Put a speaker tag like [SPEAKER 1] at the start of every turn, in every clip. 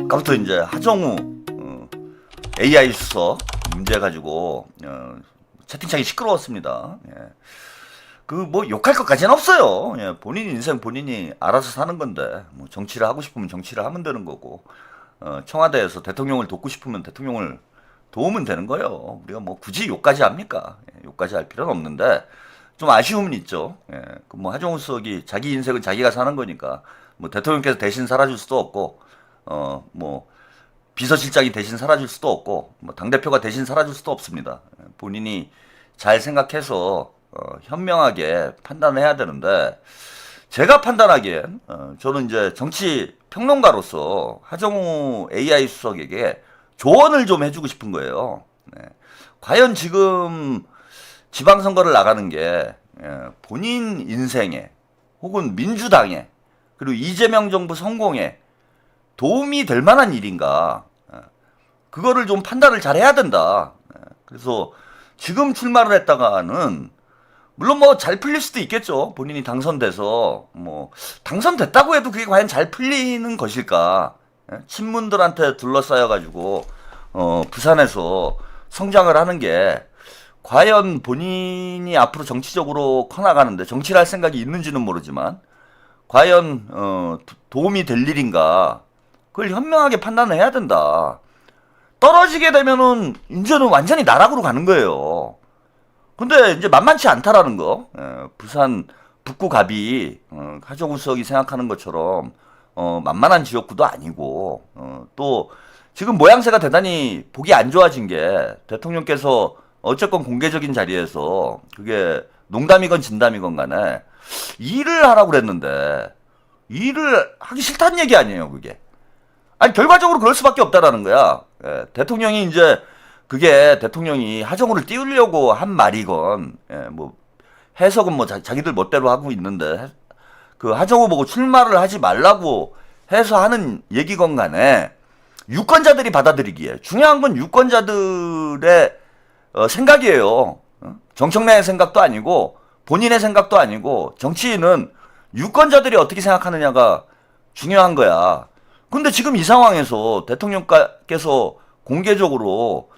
[SPEAKER 1] 아까부터 이제 하정우 AI 수석 문제 가지고 채팅창이 시끄러웠습니다. 예. 그 뭐 욕할 것까지는 없어요. 예. 본인 인생 본인이 알아서 사는 건데 뭐 정치를 하고 싶으면 정치를 하면 되는 거고 청와대에서 대통령을 돕고 싶으면 대통령을 도우면 되는 거예요. 우리가 뭐 굳이 욕까지 합니까? 예. 욕까지 할 필요는 없는데 좀 아쉬움은 있죠. 예. 그 뭐 하정우 수석이 자기 인생은 자기가 사는 거니까 뭐 대통령께서 대신 살아줄 수도 없고 뭐 비서실장이 대신 살아줄 수도 없고 뭐 당대표가 대신 살아줄 수도 없습니다. 본인이 잘 생각해서 현명하게 판단을 해야 되는데 제가 판단하기엔 저는 이제 정치 평론가로서 하정우 AI 수석에게 조언을 좀 해주고 싶은 거예요. 네. 과연 지금 지방선거를 나가는 게 본인 인생에 혹은 민주당에 그리고 이재명 정부 성공에 도움이 될 만한 일인가? 그거를 좀 판단을 잘 해야 된다. 그래서 지금 출마를 했다가는 물론 뭐 잘 풀릴 수도 있겠죠. 본인이 당선돼서 뭐 당선됐다고 해도 그게 과연 잘 풀리는 것일까? 친문들한테 둘러싸여 가지고 부산에서 성장을 하는 게 과연 본인이 앞으로 정치적으로 커나가는데 정치를 할 생각이 있는지는 모르지만 과연 도움이 될 일인가? 그걸 현명하게 판단을 해야 된다. 떨어지게 되면은 이제는 완전히 나락으로 가는 거예요. 근데 이제 만만치 않다라는 거. 부산 북구갑이 하정우 수석이 생각하는 것처럼 만만한 지역구도 아니고 또 지금 모양새가 대단히 보기 안 좋아진 게 대통령께서 어쨌건 공개적인 자리에서 그게 농담이건 진담이건 간에 일을 하라고 그랬는데 일을 하기 싫다는 얘기 아니에요, 그게. 아니 결과적으로 그럴 수밖에 없다라는 거야. 대통령이 이제 그게 대통령이 하정우를 띄우려고 한 말이건 뭐 해석은 뭐 자기들 멋대로 하고 있는데 그 하정우 보고 출마를 하지 말라고 해서 하는 얘기건 간에 유권자들이 받아들이기에 중요한 건 유권자들의 생각이에요. 정청래의 생각도 아니고 본인의 생각도 아니고 정치인은 유권자들이 어떻게 생각하느냐가 중요한 거야. 근데 지금 이 상황에서 대통령께서 공개적으로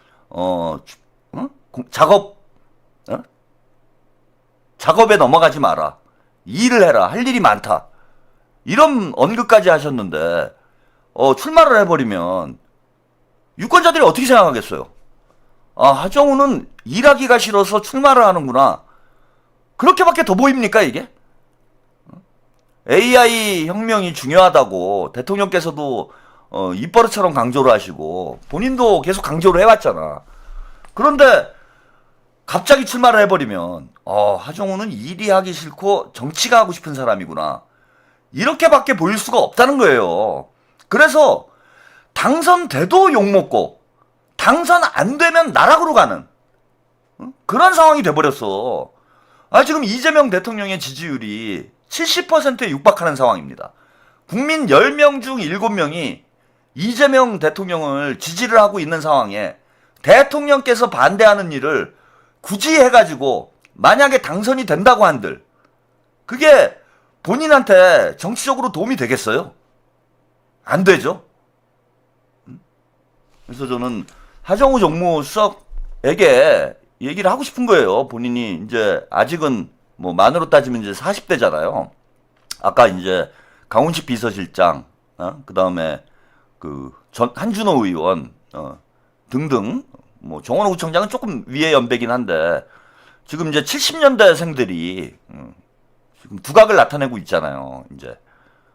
[SPEAKER 1] 작업에 넘어가지 마라. 일을 해라. 할 일이 많다. 이런 언급까지 하셨는데 출마를 해버리면 유권자들이 어떻게 생각하겠어요? 아, 하정우는 일하기가 싫어서 출마를 하는구나. 그렇게밖에 더 보입니까 이게? AI 혁명이 중요하다고 대통령께서도 입버릇처럼 강조를 하시고 본인도 계속 강조를 해왔잖아. 그런데 갑자기 출마를 해버리면 하정우는 일이 하기 싫고 정치가 하고 싶은 사람이구나. 이렇게밖에 보일 수가 없다는 거예요. 그래서 당선돼도 욕먹고 당선 안 되면 나락으로 가는 그런 상황이 돼버렸어. 지금 이재명 대통령의 지지율이 70%에 육박하는 상황입니다. 국민 10명 중 7명이 이재명 대통령을 지지를 하고 있는 상황에 대통령께서 반대하는 일을 굳이 해가지고 만약에 당선이 된다고 한들 그게 본인한테 정치적으로 도움이 되겠어요? 안 되죠. 그래서 저는 하정우 정무수석에게 얘기를 하고 싶은 거예요. 본인이 이제 아직은 뭐 만으로 따지면 이제 40대잖아요. 아까 이제 강훈식 비서실장, 그 다음에 그 한준호 의원 등등 뭐 정원호 구청장은 조금 위에 연배긴 한데 지금 이제 70년대생들이 지금 두각을 나타내고 있잖아요. 이제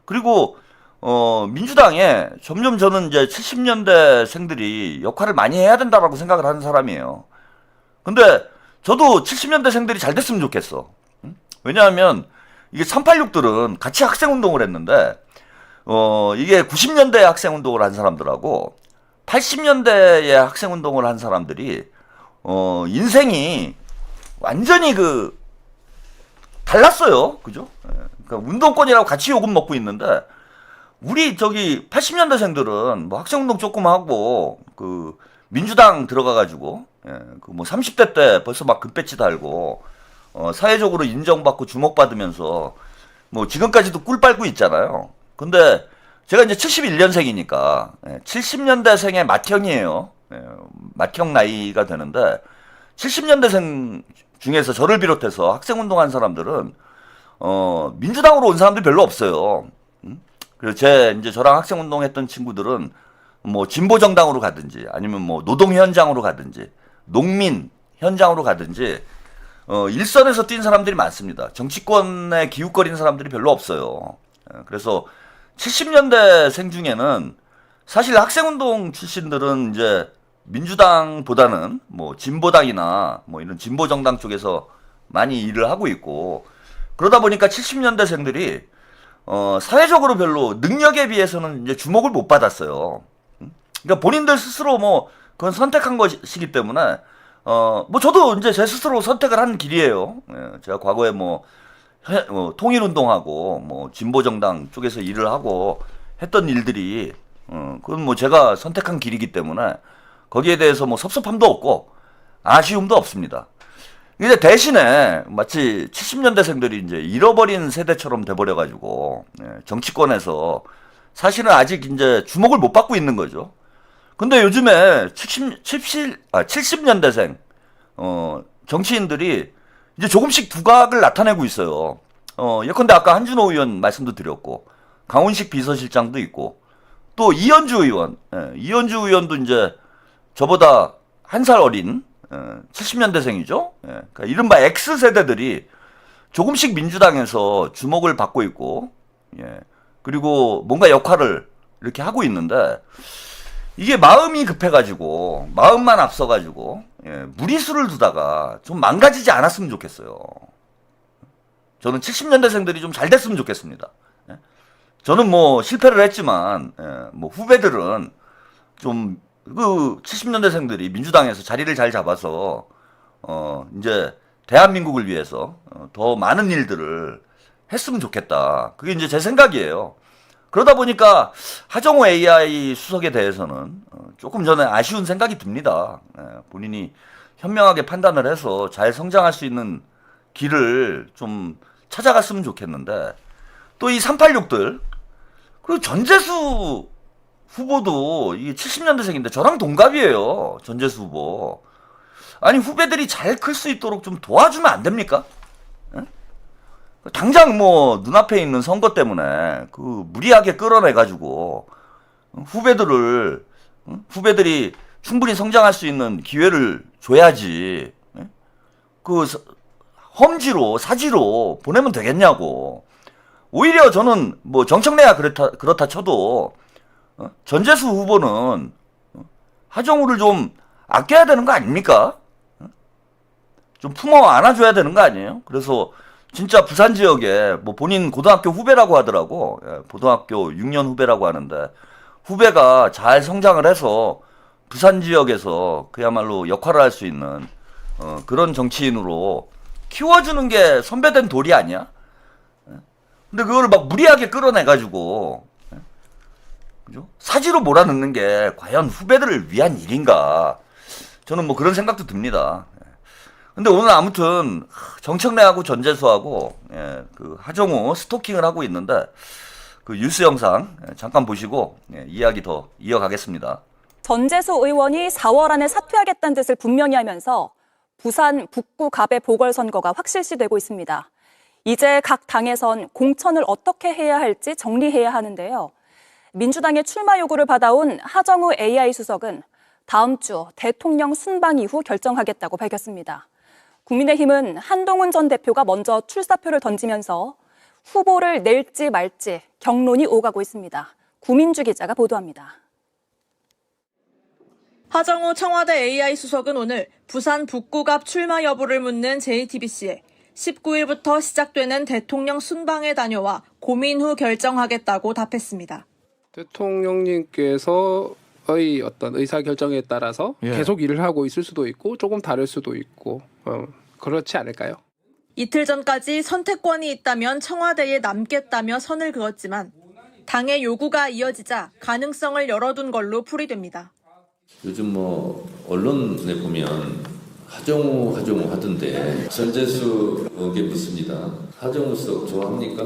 [SPEAKER 1] 그리고 민주당에 점점 저는 이제 70년대생들이 역할을 많이 해야 된다라고 생각을 하는 사람이에요. 근데 저도 70년대생들이 잘 됐으면 좋겠어. 왜냐하면 이게 386들은 같이 학생운동을 했는데 이게 90년대 학생운동을 한 사람들하고 80년대에 학생운동을 한 사람들이 인생이 완전히 달랐어요. 그죠? 그러니까 운동권이라고 같이 요금 먹고 있는데 우리 저기 80년대생들은 뭐 학생운동 조금 하고 민주당 들어가가지고 뭐 30대 때 벌써 막 금배지 달고 사회적으로 인정받고 주목받으면서 뭐 지금까지도 꿀 빨고 있잖아요. 근데 제가 이제 71년생이니까 70년대생의 맏형이에요. 맏형 나이가 되는데 70년대생 중에서 저를 비롯해서 학생운동한 사람들은 민주당으로 온 사람들이 별로 없어요. 그리고 이제 저랑 학생운동했던 친구들은 뭐 진보 정당으로 가든지 아니면 뭐 노동 현장으로 가든지 농민 현장으로 가든지 일선에서 뛴 사람들이 많습니다. 정치권에 기웃거리는 사람들이 별로 없어요. 그래서 70년대생 중에는 사실 학생운동 출신들은 이제 민주당보다는 뭐 진보당이나 뭐 이런 진보 정당 쪽에서 많이 일을 하고 있고, 그러다 보니까 70년대생들이 사회적으로 별로 능력에 비해서는 이제 주목을 못 받았어요. 그러니까 본인들 스스로 뭐 그건 선택한 것이기 때문에 뭐 저도 이제 제 스스로 선택을 한 길이에요. 제가 과거에 뭐 통일운동하고 뭐 진보정당 쪽에서 일을 하고 했던 일들이 그건 뭐 제가 선택한 길이기 때문에 거기에 대해서 뭐 섭섭함도 없고 아쉬움도 없습니다. 근데 대신에 마치 70년대생들이 이제 잃어버린 세대처럼 돼버려가지고 정치권에서 사실은 아직 이제 주목을 못 받고 있는 거죠. 근데 요즘에 70년대생 정치인들이 이제 조금씩 두각을 나타내고 있어요. 예컨대 아까 한준호 의원 말씀도 드렸고, 강훈식 비서실장도 있고, 또 이현주 의원, 이현주 의원도 이제 저보다 한 살 어린 70년대생이죠. 그러니까 이른바 X세대들이 조금씩 민주당에서 주목을 받고 있고, 그리고 뭔가 역할을 이렇게 하고 있는데, 이게 마음이 급해가지고, 마음만 앞서가지고, 무리수를 두다가 좀 망가지지 않았으면 좋겠어요. 저는 70년대생들이 좀 잘 됐으면 좋겠습니다. 저는 뭐 실패를 했지만, 뭐 후배들은 좀, 70년대생들이 민주당에서 자리를 잘 잡아서, 이제 대한민국을 위해서 더 많은 일들을 했으면 좋겠다. 그게 이제 제 생각이에요. 그러다 보니까 하정우 AI 수석에 대해서는 조금 전에 아쉬운 생각이 듭니다. 본인이 현명하게 판단을 해서 잘 성장할 수 있는 길을 좀 찾아갔으면 좋겠는데, 또 이 386들, 그리고 전재수 후보도 이게 70년대생인데 저랑 동갑이에요. 전재수 후보. 아니 후배들이 잘 클 수 있도록 좀 도와주면 안 됩니까? 당장 뭐 눈앞에 있는 선거 때문에 그 무리하게 끌어내가지고 후배들이 충분히 성장할 수 있는 기회를 줘야지. 그 험지로 사지로 보내면 되겠냐고. 오히려 저는 뭐 정청래야 그렇다 쳐도 전재수 후보는 하정우를 좀 아껴야 되는 거 아닙니까? 좀 품어 안아줘야 되는 거 아니에요? 그래서 진짜 부산 지역에 뭐 본인 고등학교 후배라고 하더라고. 고등학교 6년 후배라고 하는데 후배가 잘 성장을 해서 부산 지역에서 그야말로 역할을 할 수 있는 그런 정치인으로 키워주는 게 선배된 도리 아니야? 근데 그걸 막 무리하게 끌어내가지고 그죠? 사지로 몰아넣는 게 과연 후배들을 위한 일인가? 저는 뭐 그런 생각도 듭니다. 근데 오늘 아무튼 정청래하고 전재수하고 그 하정우 스토킹을 하고 있는데 그 뉴스 영상 잠깐 보시고 이야기 더 이어가겠습니다.
[SPEAKER 2] 전재수 의원이 4월 안에 사퇴하겠다는 뜻을 분명히 하면서 부산 북구 갑의 보궐선거가 확실시되고 있습니다. 이제 각 당에선 공천을 어떻게 해야 할지 정리해야 하는데요. 민주당의 출마 요구를 받아온 하정우 AI 수석은 다음 주 대통령 순방 이후 결정하겠다고 밝혔습니다. 국민의힘은 한동훈 전 대표가 먼저 출사표를 던지면서 후보를 낼지 말지 격론이 오가고 있습니다. 구민주 기자가 보도합니다.
[SPEAKER 3] 하정우 청와대 AI 수석은 오늘 부산 북구갑 출마 여부를 묻는 JTBC에 19일부터 시작되는 대통령 순방에 다녀와 고민 후 결정하겠다고 답했습니다.
[SPEAKER 4] 대통령님께서의 어떤 의사결정에 따라서 계속 일을 하고 있을 수도 있고 조금 다를 수도 있고 그렇지 않을까요?
[SPEAKER 3] 이틀 전까지 선택권이 있다면 청와대에 남겠다며 선을 그었지만 당의 요구가 이어지자 가능성을 열어둔 걸로 풀이됩니다.
[SPEAKER 5] 요즘 뭐 언론에 보면 하정우 하던데 전재수 의원께 묻습니다. 하정우 수석 좋아합니까?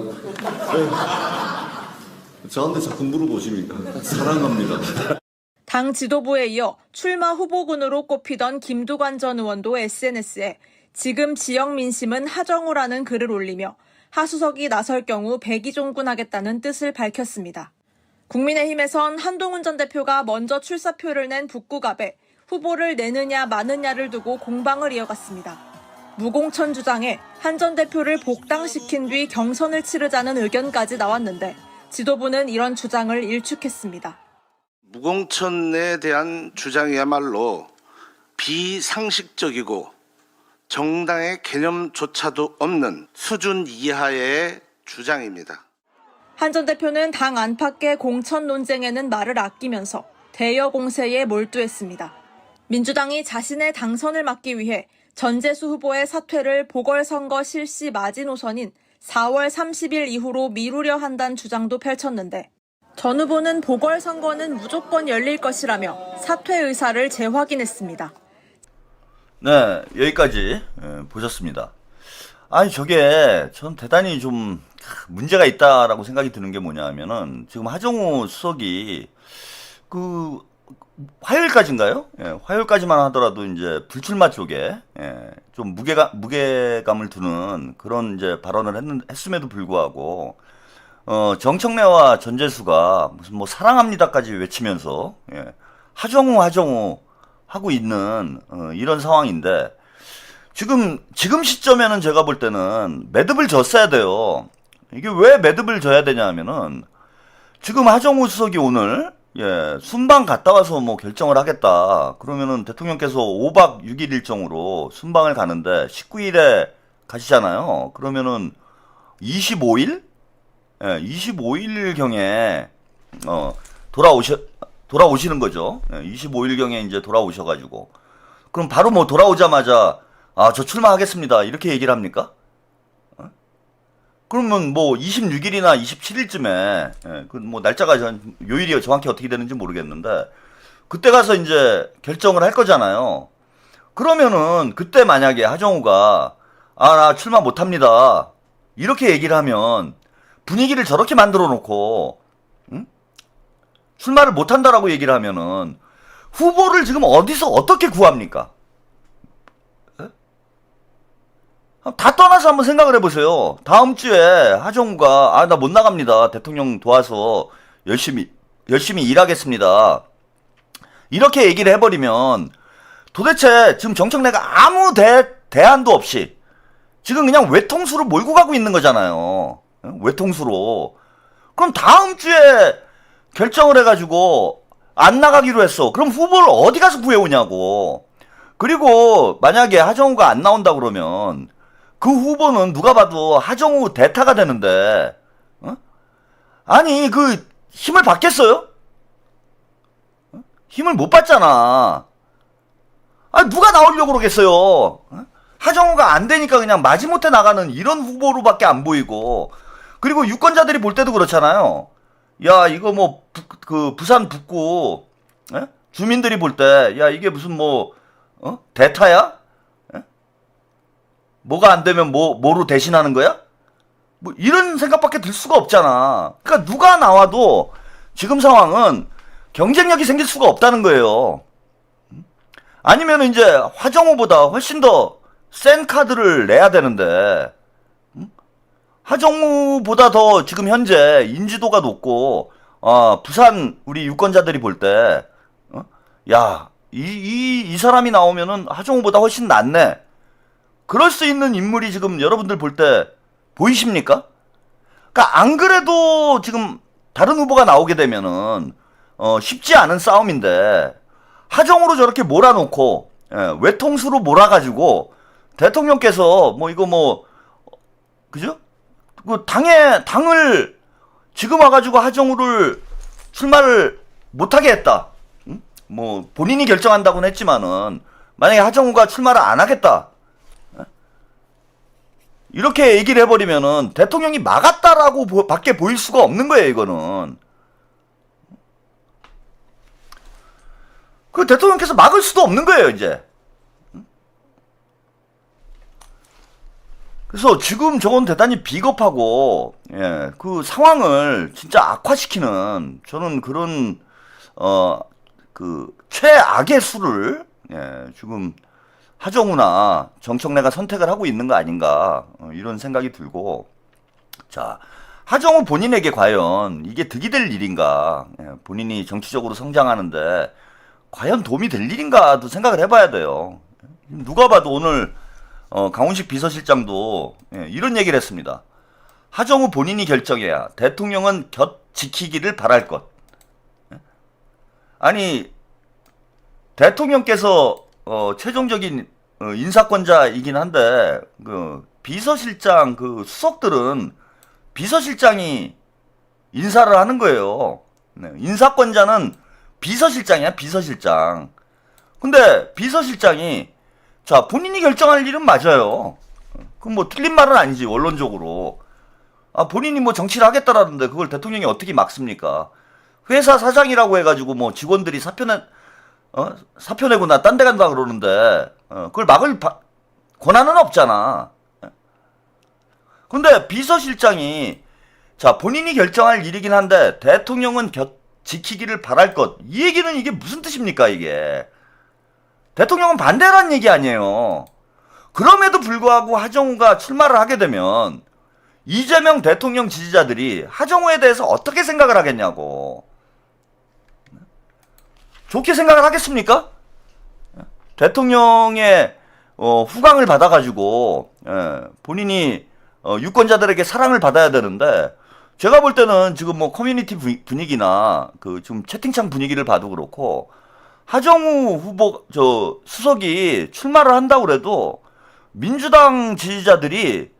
[SPEAKER 6] 저한테 자꾸 물어보십니까? 사랑합니다.
[SPEAKER 3] 당 지도부에 이어 출마 후보군으로 꼽히던 김두관 전 의원도 SNS에 지금 지역 민심은 하정우라는 글을 올리며 하수석이 나설 경우 백의종군하겠다는 뜻을 밝혔습니다. 국민의힘에선 한동훈 전 대표가 먼저 출사표를 낸 북구갑에 후보를 내느냐 마느냐를 두고 공방을 이어갔습니다. 무공천 주장에 한 전 대표를 복당시킨 뒤 경선을 치르자는 의견까지 나왔는데 지도부는 이런 주장을 일축했습니다.
[SPEAKER 7] 무공천에 대한 주장이야말로 비상식적이고 정당의 개념조차도 없는 수준 이하의 주장입니다.
[SPEAKER 3] 한 전 대표는 당 안팎의 공천 논쟁에는 말을 아끼면서 대여 공세에 몰두했습니다. 민주당이 자신의 당선을 막기 위해 전재수 후보의 사퇴를 보궐선거 실시 마지노선인 4월 30일 이후로 미루려 한다는 주장도 펼쳤는데 전 후보는 보궐선거는 무조건 열릴 것이라며 사퇴 의사를 재확인했습니다.
[SPEAKER 1] 네, 여기까지 보셨습니다. 아니 저게 전 대단히 좀 문제가 있다라고 생각이 드는 게 뭐냐 하면은 지금 하정우 수석이 그 화요일까지인가요? 예, 화요일까지만 하더라도 이제 불출마 쪽에 좀 무게감을 두는 그런 이제 발언을 했음에도 불구하고 정청래와 전재수가 무슨 뭐 사랑합니다까지 외치면서 하정우 하고 있는 이런 상황인데 지금 시점에는 제가 볼 때는 매듭을 졌어야 돼요. 이게 왜 매듭을 져야 되냐 하면은 지금 하정우 수석이 오늘 순방 갔다 와서 뭐 결정을 하겠다. 그러면은 대통령께서 5박 6일 일정으로 순방을 가는데 19일에 가시잖아요. 그러면은 25일? 25일경에 돌아오시는 거죠. 25일경에 이제 돌아오셔가지고 그럼 바로 뭐 돌아오자마자 저 출마하겠습니다 이렇게 얘기를 합니까? 그러면 뭐 26일이나 27일쯤에 그 뭐 날짜가 요일이 정확히 어떻게 되는지 모르겠는데 그때 가서 이제 결정을 할 거잖아요. 그러면은 그때 만약에 하정우가 나 출마 못합니다 이렇게 얘기를 하면 분위기를 저렇게 만들어 놓고 출마를 못한다라고 얘기를 하면은 후보를 지금 어디서 어떻게 구합니까? 다 떠나서 한번 생각을 해보세요. 다음 주에 하정우가 나 못 나갑니다. 대통령 도와서 열심히 일하겠습니다. 이렇게 얘기를 해버리면 도대체 지금 정청래가 아무 대안도 없이 지금 그냥 외통수로 몰고 가고 있는 거잖아요. 외통수로. 그럼 다음 주에 결정을 해가지고 안 나가기로 했어. 그럼 후보를 어디 가서 구해오냐고. 그리고 만약에 하정우가 안 나온다 그러면 그 후보는 누가 봐도 하정우 대타가 되는데 아니 그 힘을 받겠어요? 힘을 못 받잖아. 누가 나오려고 그러겠어요? 하정우가 안 되니까 그냥 마지못해 나가는 이런 후보로밖에 안 보이고 그리고 유권자들이 볼 때도 그렇잖아요. 야 이거 뭐 그 부산 북구 주민들이 볼 때 야 이게 무슨 뭐 대타야? 뭐가 안 되면 뭐로 대신하는 거야? 뭐 이런 생각밖에 들 수가 없잖아. 그러니까 누가 나와도 지금 상황은 경쟁력이 생길 수가 없다는 거예요. 아니면 이제 하정우보다 훨씬 더 센 카드를 내야 되는데 하정우보다 더 지금 현재 인지도가 높고 부산 우리 유권자들이 볼 때 야 이 사람이 나오면은 하정우보다 훨씬 낫네. 그럴 수 있는 인물이 지금 여러분들 볼 때 보이십니까? 그러니까 안 그래도 지금 다른 후보가 나오게 되면은 쉽지 않은 싸움인데 하정우로 저렇게 몰아놓고 외통수로 몰아가지고 대통령께서 뭐 이거 뭐 그죠? 그 당을 지금 와가지고 하정우를 출마를 못하게 했다. 뭐 본인이 결정한다고는 했지만은 만약에 하정우가 출마를 안 하겠다. 이렇게 얘기를 해버리면은 대통령이 막았다라고 밖에 보일 수가 없는 거예요, 이거는. 그 대통령께서 막을 수도 없는 거예요, 이제. 그래서 지금 저건 대단히 비겁하고, 예, 그 상황을 진짜 악화시키는 저는 그런, 그 최악의 수를, 예, 지금 하정우나 정청래가 선택을 하고 있는 거 아닌가, 이런 생각이 들고, 자, 하정우 본인에게 과연 이게 득이 될 일인가, 예, 본인이 정치적으로 성장하는데 과연 도움이 될 일인가도 생각을 해봐야 돼요. 누가 봐도 오늘 강훈식 비서실장도 이런 얘기를 했습니다. 하정우 본인이 결정해야 대통령은 곁 지키기를 바랄 것. 아니 대통령께서 최종적인 인사권자이긴 한데 그 비서실장 그 수석들은 비서실장이 인사를 하는 거예요. 인사권자는 비서실장이야, 비서실장. 근데 비서실장이 자, 본인이 결정할 일은 맞아요. 그건 뭐 틀린 말은 아니지, 원론적으로. 아, 본인이 뭐 정치를 하겠다라는데 그걸 대통령이 어떻게 막습니까? 회사 사장이라고 해가지고 뭐 직원들이 사표 내고 나 딴 데 간다 그러는데, 그걸 막을 권한은 없잖아. 근데 비서실장이 자, 본인이 결정할 일이긴 한데 대통령은 지키기를 바랄 것. 이 얘기는 이게 무슨 뜻입니까, 이게? 대통령은 반대라는 얘기 아니에요. 그럼에도 불구하고 하정우가 출마를 하게 되면 이재명 대통령 지지자들이 하정우에 대해서 어떻게 생각을 하겠냐고. 좋게 생각을 하겠습니까? 대통령의 후광을 받아가지고 본인이 유권자들에게 사랑을 받아야 되는데 제가 볼 때는 지금 뭐 커뮤니티 분위기나 그 좀 채팅창 분위기를 봐도 그렇고 하정우 후보 수석이 출마를 한다고 그래도 민주당 지지자들이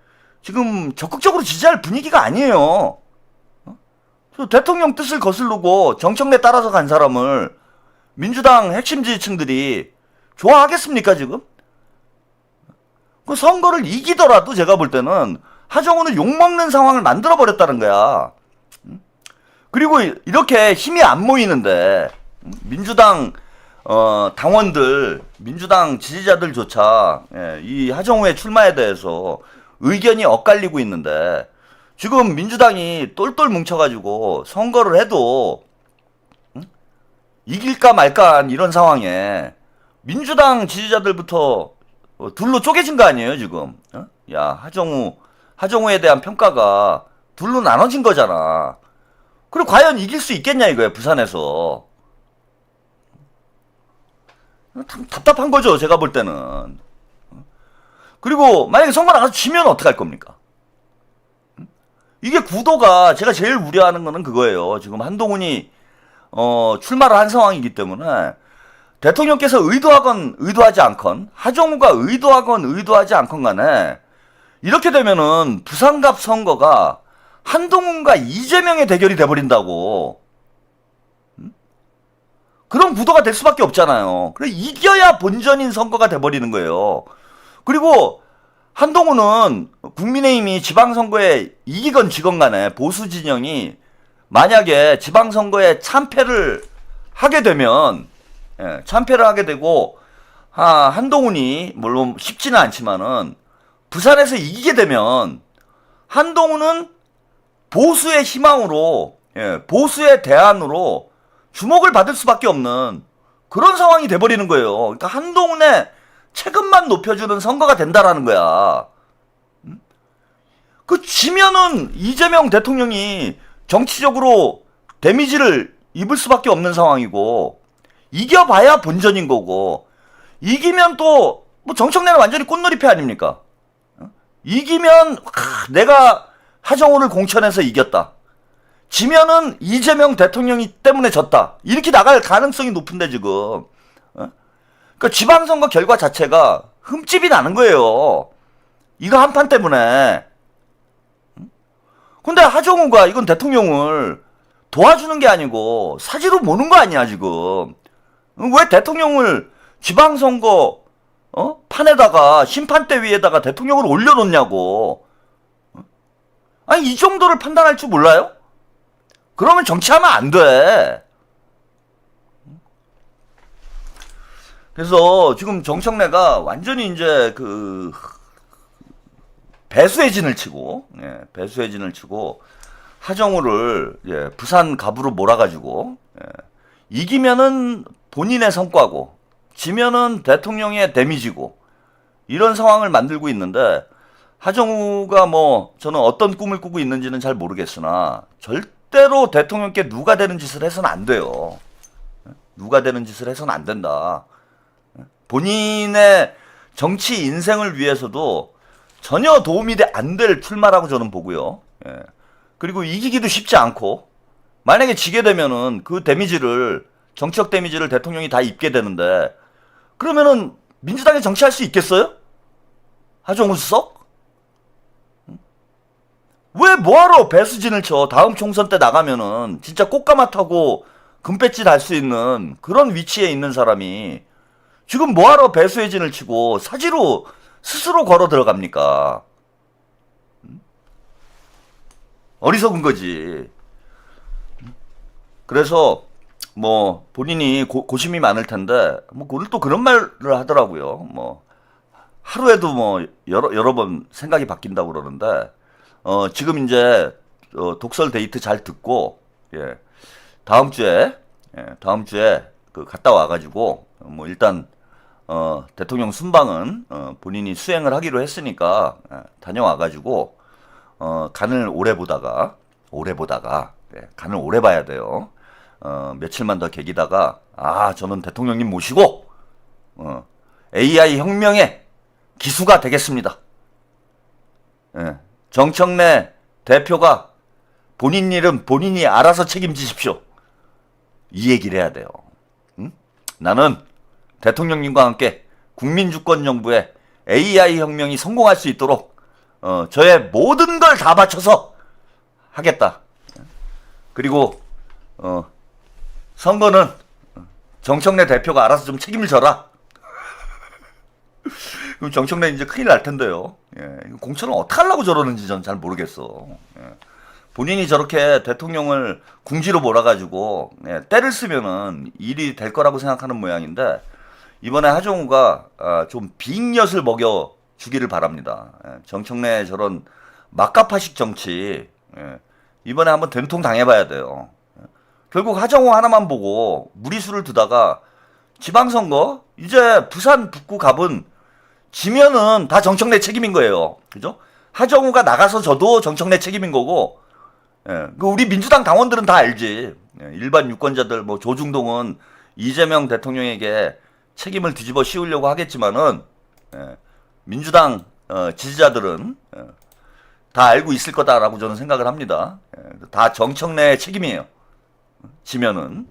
[SPEAKER 1] 지금 적극적으로 지지할 분위기가 아니에요. 대통령 뜻을 거스르고 정청래 따라서 간 사람을 민주당 핵심 지지층들이 좋아하겠습니까, 지금? 그 선거를 이기더라도 제가 볼 때는 하정우는 욕먹는 상황을 만들어버렸다는 거야. 그리고 이렇게 힘이 안 모이는데 민주당 당원들, 민주당 지지자들조차 이 하정우의 출마에 대해서 의견이 엇갈리고 있는데 지금 민주당이 똘똘 뭉쳐가지고 선거를 해도 이길까 말까 이런 상황에 민주당 지지자들부터 둘로 쪼개진 거 아니에요, 지금? 야, 하정우에 대한 평가가 둘로 나눠진 거잖아. 그리고 과연 이길 수 있겠냐 이거야, 부산에서. 답답한 거죠, 제가 볼 때는. 그리고 만약에 선거 나가서 지면 어떡할 겁니까? 이게 구도가 제가 제일 우려하는 거는 그거예요. 지금 한동훈이 출마를 한 상황이기 때문에 대통령께서 의도하건 의도하지 않건 하정우가 의도하건 의도하지 않건 간에 이렇게 되면은 부산갑 선거가 한동훈과 이재명의 대결이 돼버린다고. 그런 구도가 될 수밖에 없잖아요. 그래 이겨야 본전인 선거가 돼버리는 거예요. 그리고 한동훈은 국민의힘이 지방선거에 이기건 지건 간에 보수 진영이 만약에 지방선거에 참패를 하게 되면 참패를 하게 되고 한동훈이 물론 쉽지는 않지만은 부산에서 이기게 되면 한동훈은 보수의 희망으로 보수의 대안으로 주목을 받을 수밖에 없는 그런 상황이 돼버리는 거예요. 그러니까 한동훈의 체급만 높여주는 선거가 된다라는 거야. 그 지면은 이재명 대통령이 정치적으로 데미지를 입을 수밖에 없는 상황이고 이겨봐야 본전인 거고 이기면 또 뭐 정청래는 완전히 꽃놀이패 아닙니까? 이기면 내가 하정우를 공천해서 이겼다. 지면은 이재명 대통령이 때문에 졌다. 이렇게 나갈 가능성이 높은데 지금. 그러니까 지방선거 결과 자체가 흠집이 나는 거예요. 이거 한판 때문에. 근데 하정우가 이건 대통령을 도와주는 게 아니고 사지로 모는 거 아니야 지금. 왜 대통령을 지방선거 판에다가 심판대 위에다가 대통령을 올려놓냐고. 아니 이 정도를 판단할 줄 몰라요? 그러면 정치하면 안 돼. 그래서 지금 정청래가 완전히 이제 배수의 진을 치고, 배수의 진을 치고 하정우를 부산 갑으로 몰아가지고 이기면은 본인의 성과고 지면은 대통령의 데미지고 이런 상황을 만들고 있는데 하정우가 뭐 저는 어떤 꿈을 꾸고 있는지는 잘 모르겠으나 절대로 대통령께 누가 되는 짓을 해서는 안 돼요. 누가 되는 짓을 해서는 안 된다. 본인의 정치 인생을 위해서도 전혀 도움이 안 될 출마라고 저는 보고요. 그리고 이기기도 쉽지 않고 만약에 지게 되면은 그 데미지를 정치적 데미지를 대통령이 다 입게 되는데 그러면은 민주당이 정치할 수 있겠어요? 하정우 수석? 왜 뭐하러 배수진을 쳐? 다음 총선 때 나가면은 진짜 꽃가마 타고 금배지 달 수 있는 그런 위치에 있는 사람이 지금 뭐하러 배수의 진을 치고 사지로 스스로 걸어 들어갑니까? 어리석은 거지. 그래서 뭐 본인이 고심이 많을 텐데 뭐 오늘 또 그런 말을 하더라고요. 뭐 하루에도 뭐 여러 번 생각이 바뀐다고 그러는데 지금 이제 독설 데이트 잘 듣고 다음 주에 그 갔다 와가지고 뭐 일단 대통령 순방은 본인이 수행을 하기로 했으니까 다녀와가지고 간을 오래 보다가 간을 오래 봐야 돼요. 며칠만 더 계기다가 저는 대통령님 모시고 AI 혁명의 기수가 되겠습니다. 정청래 대표가 본인 일은 본인이 알아서 책임지십시오. 이 얘기를 해야 돼요. 나는 대통령님과 함께 국민주권정부의 AI 혁명이 성공할 수 있도록 저의 모든 걸 다 바쳐서 하겠다. 그리고 선거는 정청래 대표가 알아서 좀 책임을 져라. 그럼 정청래 이제 큰일 날 텐데요. 공천을 어떻게 하려고 저러는지 전 잘 모르겠어. 본인이 저렇게 대통령을 궁지로 몰아가지고 때를 쓰면은 일이 될 거라고 생각하는 모양인데 이번에 하정우가 좀 빙엿을 먹여 주기를 바랍니다. 정청래 저런 막가파식 정치 이번에 한번 된통 당해봐야 돼요. 결국 하정우 하나만 보고 무리수를 두다가 지방선거 이제 부산 북구 갑은 지면은 다 정청래 책임인 거예요. 그죠? 하정우가 나가서 져도 정청래 책임인 거고 우리 민주당 당원들은 다 알지. 일반 유권자들 뭐 조중동은 이재명 대통령에게 책임을 뒤집어 씌우려고 하겠지만은 민주당 지지자들은 다 알고 있을 거다라고 저는 생각을 합니다. 다 정청래의 책임이에요. 지면은.